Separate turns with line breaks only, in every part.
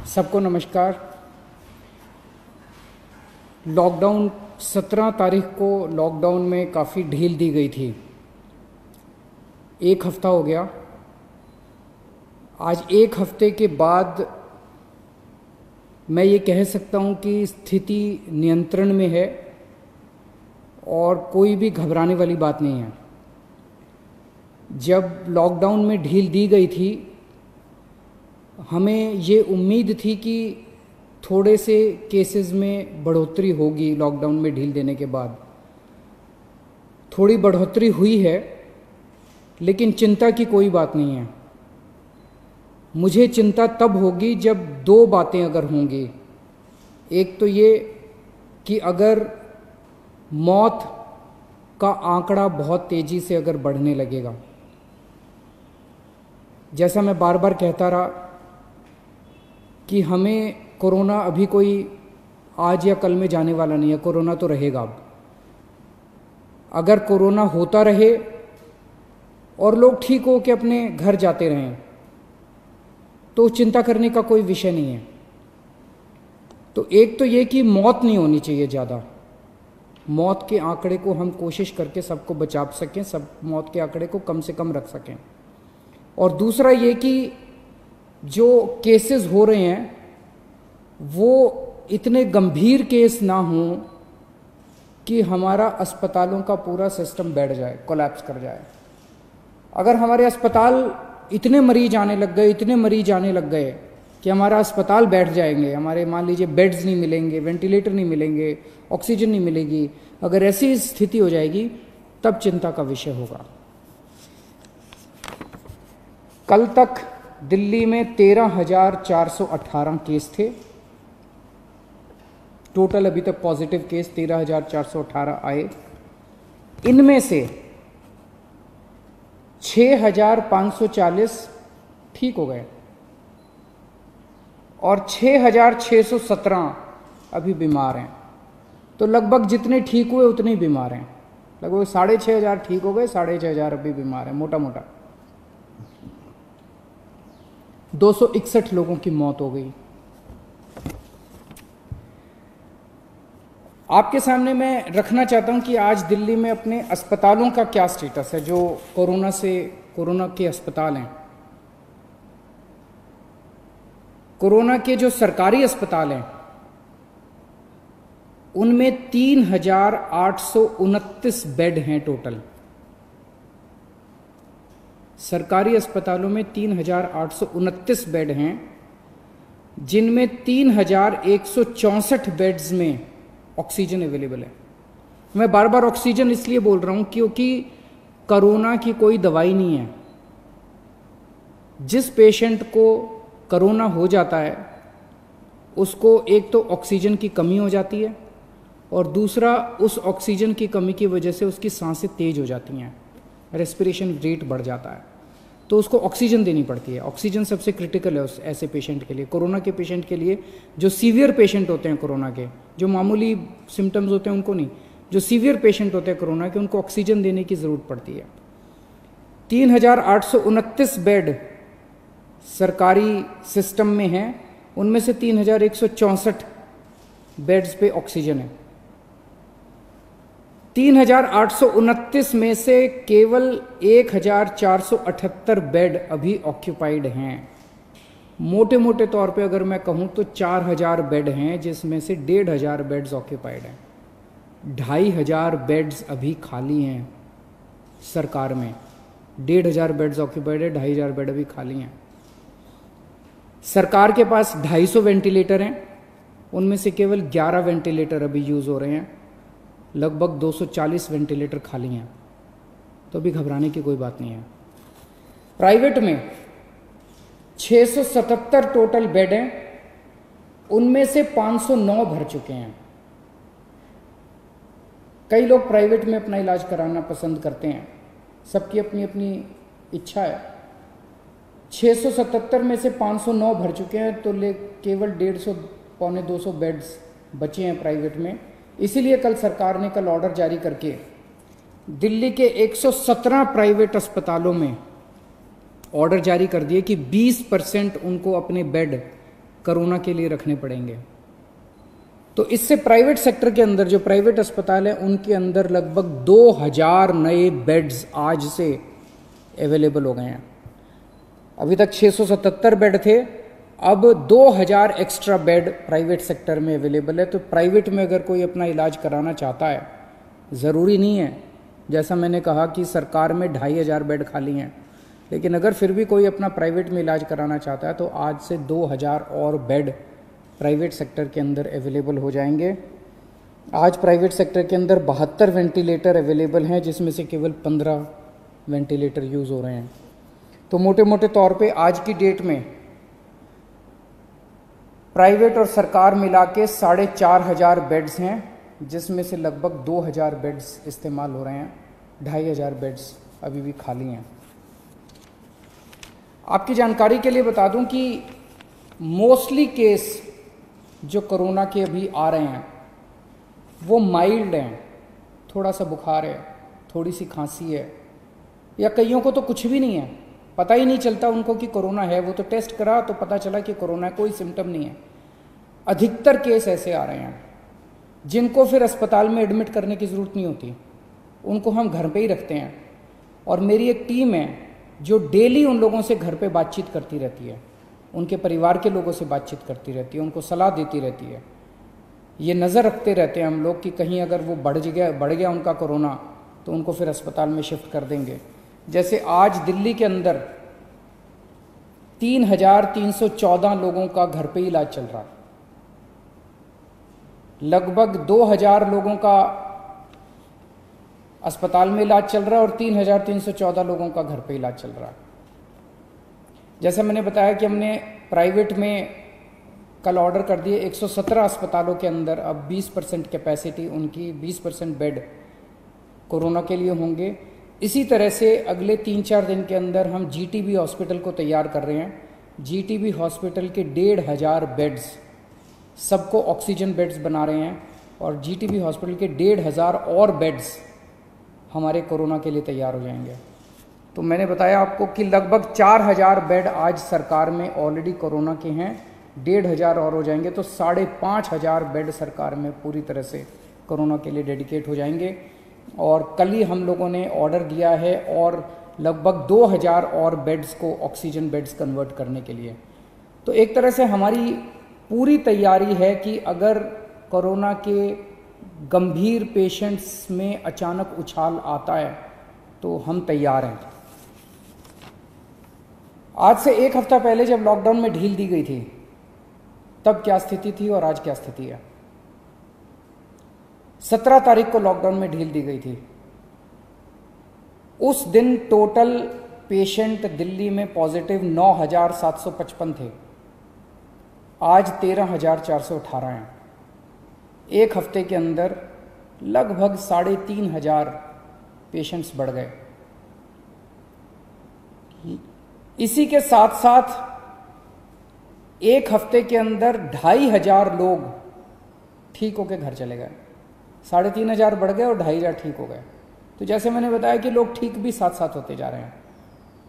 सबको नमस्कार। लॉकडाउन 17 तारीख को लॉकडाउन में काफ़ी ढील दी गई थी। एक हफ्ता हो गया। आज एक हफ्ते के बाद मैं ये कह सकता हूँ कि स्थिति नियंत्रण में है और कोई भी घबराने वाली बात नहीं है। जब लॉकडाउन में ढील दी गई थी, हमें ये उम्मीद थी कि थोड़े से केसेस में बढ़ोतरी होगी। लॉकडाउन में ढील देने के बाद थोड़ी बढ़ोतरी हुई है, लेकिन चिंता की कोई बात नहीं है। मुझे चिंता तब होगी जब दो बातें अगर होंगी। एक तो ये कि अगर मौत का आंकड़ा बहुत तेज़ी से अगर बढ़ने लगेगा, जैसा मैं बार बार कहता रहा कि हमें कोरोना अभी कोई आज या कल में जाने वाला नहीं है। कोरोना तो रहेगा। अब अगर कोरोना होता रहे और लोग ठीक हो के अपने घर जाते रहें तो चिंता करने का कोई विषय नहीं है। तो एक तो ये कि मौत नहीं होनी चाहिए ज़्यादा। मौत के आंकड़े को हम कोशिश करके सबको बचा सकें, सब मौत के आंकड़े को कम से कम रख सकें। और दूसरा ये कि जो केसेस हो रहे हैं वो इतने गंभीर केस ना हों कि हमारा अस्पतालों का पूरा सिस्टम बैठ जाए, कोलैप्स कर जाए। अगर हमारे अस्पताल इतने मरीज आने लग गए कि हमारा अस्पताल बैठ जाएंगे, हमारे मान लीजिए बेड्स नहीं मिलेंगे, वेंटिलेटर नहीं मिलेंगे, ऑक्सीजन नहीं मिलेगी, अगर ऐसी स्थिति हो जाएगी तब चिंता का विषय होगा। कल तक दिल्ली में 13,418 केस थे टोटल। अभी तक पॉजिटिव केस 13,418 आए। इनमें से 6,540 ठीक हो गए और 6,617 अभी बीमार हैं। तो लगभग जितने ठीक हुए उतने ही बीमार हैं। लगभग 6,500 ठीक हो गए, 6,500 अभी बीमार हैं। मोटा मोटा 261 लोगों की मौत हो गई। आपके सामने मैं रखना चाहता हूं कि आज दिल्ली में अपने अस्पतालों का क्या स्टेटस है। जो कोरोना के अस्पताल हैं, कोरोना के जो सरकारी अस्पताल हैं, उनमें 3,829 बेड हैं टोटल। सरकारी अस्पतालों में 3,829 बेड हैं, जिनमें 3,164 बेड्स में ऑक्सीजन अवेलेबल है। मैं बार बार ऑक्सीजन इसलिए बोल रहा हूं क्योंकि कोरोना की कोई दवाई नहीं है। जिस पेशेंट को कोरोना हो जाता है उसको एक तो ऑक्सीजन की कमी हो जाती है और दूसरा उस ऑक्सीजन की कमी की वजह से उसकी सांसें तेज हो जाती हैं, रेस्पिरेशन रेट बढ़ जाता है, तो उसको ऑक्सीजन देनी पड़ती है। ऑक्सीजन सबसे क्रिटिकल है उस ऐसे पेशेंट के लिए। कोरोना के पेशेंट के लिए, जो सीवियर पेशेंट होते हैं कोरोना के, जो मामूली सिम्टम्स होते हैं उनको नहीं, जो सीवियर पेशेंट होते हैं कोरोना के, उनको ऑक्सीजन देने की ज़रूरत पड़ती है। 3,829 बेड सरकारी सिस्टम में हैं, उनमें से 3,164 बेड्स पे ऑक्सीजन है। 3,829 में से केवल 1,478 बेड अभी ऑक्यूपाइड हैं। मोटे मोटे तौर पे अगर मैं कहूँ तो 4,000 बेड हैं, जिसमें से 1,500 बेड्स ऑक्यूपाइड हैं। 2,500 बेड्स अभी खाली हैं सरकार में। 1,500 बेड्स ऑक्यूपाइड है, 2,500 बेड अभी खाली हैं। सरकार के पास 250 वेंटिलेटर हैं, उनमें से केवल 11 वेंटिलेटर अभी यूज़ हो रहे हैं। लगभग 240 वेंटिलेटर खाली हैं, तो अभी घबराने की कोई बात नहीं है। प्राइवेट में 677 टोटल बेड हैं, उनमें से 509 भर चुके हैं। कई लोग प्राइवेट में अपना इलाज कराना पसंद करते हैं, सबकी अपनी अपनी इच्छा है। 677 में से 509 भर चुके हैं, तो केवल 150 पौने 200 बेड्स बचे हैं प्राइवेट में। इसीलिए कल सरकार ने ऑर्डर जारी करके दिल्ली के 117 प्राइवेट अस्पतालों में ऑर्डर जारी कर दिए कि 20% उनको अपने बेड कोरोना के लिए रखने पड़ेंगे। तो इससे प्राइवेट सेक्टर के अंदर जो प्राइवेट अस्पताल हैं उनके अंदर लगभग 2000 नए बेड्स आज से अवेलेबल हो गए हैं। अभी तक 677 बेड थे, अब 2000 एक्स्ट्रा बेड प्राइवेट सेक्टर में अवेलेबल है। तो प्राइवेट में अगर कोई अपना इलाज कराना चाहता है, ज़रूरी नहीं है, जैसा मैंने कहा कि सरकार में 2500 बेड खाली हैं, लेकिन अगर फिर भी कोई अपना प्राइवेट में इलाज कराना चाहता है तो आज से 2000 और बेड प्राइवेट सेक्टर के अंदर अवेलेबल हो जाएंगे। आज प्राइवेट सेक्टर के अंदर 72 वेंटिलेटर अवेलेबल हैं, जिसमें से केवल 15 वेंटिलेटर यूज़ हो रहे हैं। तो मोटे मोटे तौर पे आज की डेट में प्राइवेट और सरकार मिला के 4500 बेड्स हैं, जिसमें से लगभग 2000 बेड्स इस्तेमाल हो रहे हैं, 2500 बेड्स अभी भी खाली हैं। आपकी जानकारी के लिए बता दूं कि मोस्टली केस जो कोरोना के अभी आ रहे हैं वो माइल्ड हैं, थोड़ा सा बुखार है, थोड़ी सी खांसी है, या कईयों को तो कुछ भी नहीं है, पता ही नहीं चलता उनको कि कोरोना है। वो तो टेस्ट करा तो पता चला कि कोरोना है, कोई सिम्टम नहीं है। अधिकतर केस ऐसे आ रहे हैं जिनको फिर अस्पताल में एडमिट करने की ज़रूरत नहीं होती, उनको हम घर पे ही रखते हैं। और मेरी एक टीम है जो डेली उन लोगों से घर पे बातचीत करती रहती है, उनके परिवार के लोगों से बातचीत करती रहती है, उनको सलाह देती रहती है। ये नज़र रखते रहते हैं हम लोग कि कहीं अगर वो बढ़ गया उनका कोरोना तो उनको फिर अस्पताल में शिफ्ट कर देंगे। जैसे आज दिल्ली के अंदर 3314 लोगों का घर पे इलाज चल रहा है, लगभग 2000 लोगों का अस्पताल में इलाज चल रहा है और 3314 लोगों का घर पे इलाज चल रहा है। जैसे मैंने बताया कि हमने प्राइवेट में कल ऑर्डर कर दिए 117 अस्पतालों के अंदर अब 20% कैपेसिटी उनकी, 20% बेड कोरोना के लिए होंगे। इसी तरह से अगले 3-4 दिन के अंदर हम जीटीबी हॉस्पिटल को तैयार कर रहे हैं। जीटीबी हॉस्पिटल के 1500 बेड्स, सबको ऑक्सीजन बेड्स बना रहे हैं, और जीटीबी हॉस्पिटल के 1500 और बेड्स हमारे कोरोना के लिए तैयार हो जाएंगे। तो मैंने बताया आपको कि लगभग 4000 बेड आज सरकार में ऑलरेडी कोरोना के हैं, 1500 और हो जाएंगे, तो 5500 बेड सरकार में पूरी तरह से कोरोना के लिए डेडिकेट हो जाएंगे। और कल ही हम लोगों ने ऑर्डर दिया है और लगभग 2000 और बेड्स को ऑक्सीजन बेड्स कन्वर्ट करने के लिए। तो एक तरह से हमारी पूरी तैयारी है कि अगर कोरोना के गंभीर पेशेंट्स में अचानक उछाल आता है तो हम तैयार हैं। आज से एक हफ्ता पहले जब लॉकडाउन में ढील दी गई थी तब क्या स्थिति थी और आज क्या स्थिति है। 17 तारीख को लॉकडाउन में ढील दी गई थी। उस दिन टोटल पेशेंट दिल्ली में पॉजिटिव 9755 थे, आज 13418 हैं। एक हफ्ते के अंदर लगभग 3500 पेशेंट्स बढ़ गए। इसी के साथ साथ एक हफ्ते के अंदर 2500 लोग ठीक होकर घर चले गए। 3500 बढ़ गए और 2500 ठीक हो गए। तो जैसे मैंने बताया कि लोग ठीक भी साथ साथ होते जा रहे हैं,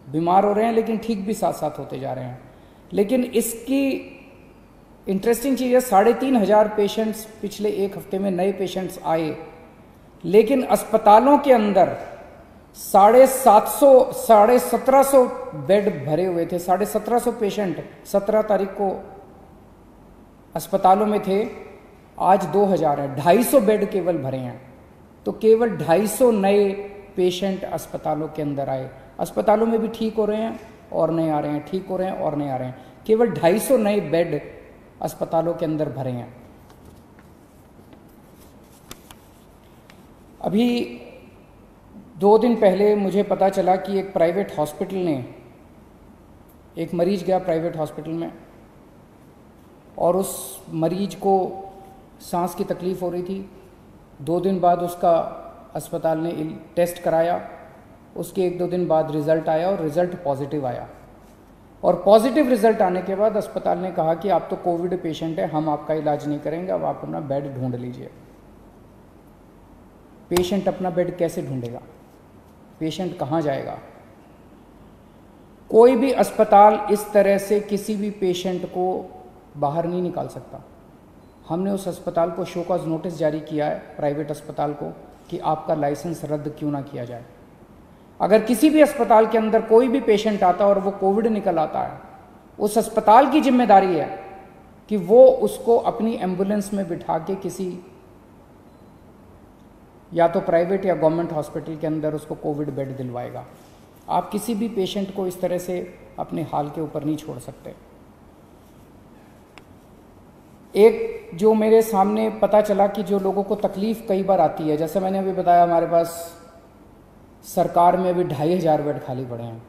बीमार हो रहे हैं लेकिन ठीक भी साथ साथ होते जा रहे हैं। लेकिन इसकी इंटरेस्टिंग चीज़ है, 3500 पेशेंट्स पिछले एक हफ्ते में नए पेशेंट्स आए, लेकिन अस्पतालों के अंदर 1750 बेड भरे हुए थे। 1750 पेशेंट 17 तारीख को अस्पतालों में थे, आज 2000 है। 250 बेड केवल भरे हैं। तो केवल 250 नए पेशेंट अस्पतालों के अंदर आए। अस्पतालों में भी ठीक हो रहे हैं और नए आ रहे हैं, ठीक हो रहे हैं और नए आ रहे हैं। केवल 250 नए बेड अस्पतालों के अंदर भरे हैं। अभी 2 दिन पहले मुझे पता चला कि एक प्राइवेट हॉस्पिटल ने, एक मरीज गया प्राइवेट हॉस्पिटल में और उस मरीज को सांस की तकलीफ़ हो रही थी। 2 दिन बाद उसका अस्पताल ने टेस्ट कराया, उसके 1-2 दिन बाद रिज़ल्ट आया और रिज़ल्ट पॉजिटिव आया। और पॉजिटिव रिज़ल्ट आने के बाद अस्पताल ने कहा कि आप तो कोविड पेशेंट है, हम आपका इलाज नहीं करेंगे, अब आप अपना बेड ढूंढ लीजिए। पेशेंट अपना बेड कैसे ढूंढेगा? पेशेंट कहाँ जाएगा? कोई भी अस्पताल इस तरह से किसी भी पेशेंट को बाहर नहीं निकाल सकता। हमने उस अस्पताल को शो कॉज नोटिस जारी किया है, प्राइवेट अस्पताल को, कि आपका लाइसेंस रद्द क्यों ना किया जाए। अगर किसी भी अस्पताल के अंदर कोई भी पेशेंट आता है और वो कोविड निकल आता है, उस अस्पताल की जिम्मेदारी है कि वो उसको अपनी एम्बुलेंस में बिठा के किसी या तो प्राइवेट या गवर्नमेंट हॉस्पिटल के अंदर उसको कोविड बेड दिलवाएगा। आप किसी भी पेशेंट को इस तरह से अपने हाल के ऊपर नहीं छोड़ सकते। एक जो मेरे सामने पता चला कि जो लोगों को तकलीफ कई बार आती है, जैसे मैंने अभी बताया, हमारे पास सरकार में अभी 2500 बेड खाली पड़े हैं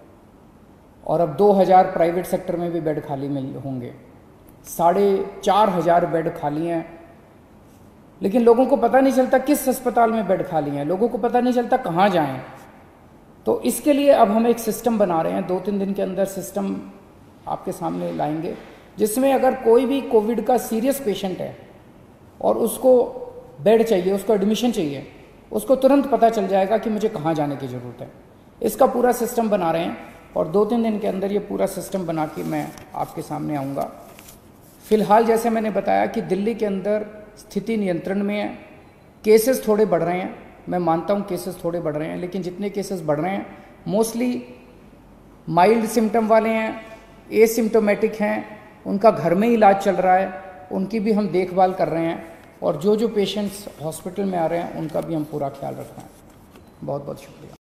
और अब 2000 प्राइवेट सेक्टर में भी बेड खाली होंगे, 4500 बेड खाली हैं, लेकिन लोगों को पता नहीं चलता किस अस्पताल में बेड खाली हैं, लोगों को पता नहीं चलता कहाँ जाएं। तो इसके लिए अब हम एक सिस्टम बना रहे हैं, 2-3 दिन के अंदर सिस्टम आपके सामने लाएंगे, जिसमें अगर कोई भी कोविड का सीरियस पेशेंट है और उसको बेड चाहिए, उसको एडमिशन चाहिए, उसको तुरंत पता चल जाएगा कि मुझे कहाँ जाने की ज़रूरत है। इसका पूरा सिस्टम बना रहे हैं और 2-3 दिन के अंदर ये पूरा सिस्टम बना के मैं आपके सामने आऊँगा। फ़िलहाल जैसे मैंने बताया कि दिल्ली के अंदर स्थिति नियंत्रण में है, केसेस थोड़े बढ़ रहे हैं, मैं मानता हूँ केसेस थोड़े बढ़ रहे हैं, लेकिन जितने केसेस बढ़ रहे हैं मोस्टली माइल्ड सिम्टम वाले हैं, एसिम्टोमेटिक हैं, उनका घर में इलाज चल रहा है, उनकी भी हम देखभाल कर रहे हैं और जो पेशेंट्स हॉस्पिटल में आ रहे हैं उनका भी हम पूरा ख्याल रख रहे हैं। बहुत बहुत शुक्रिया।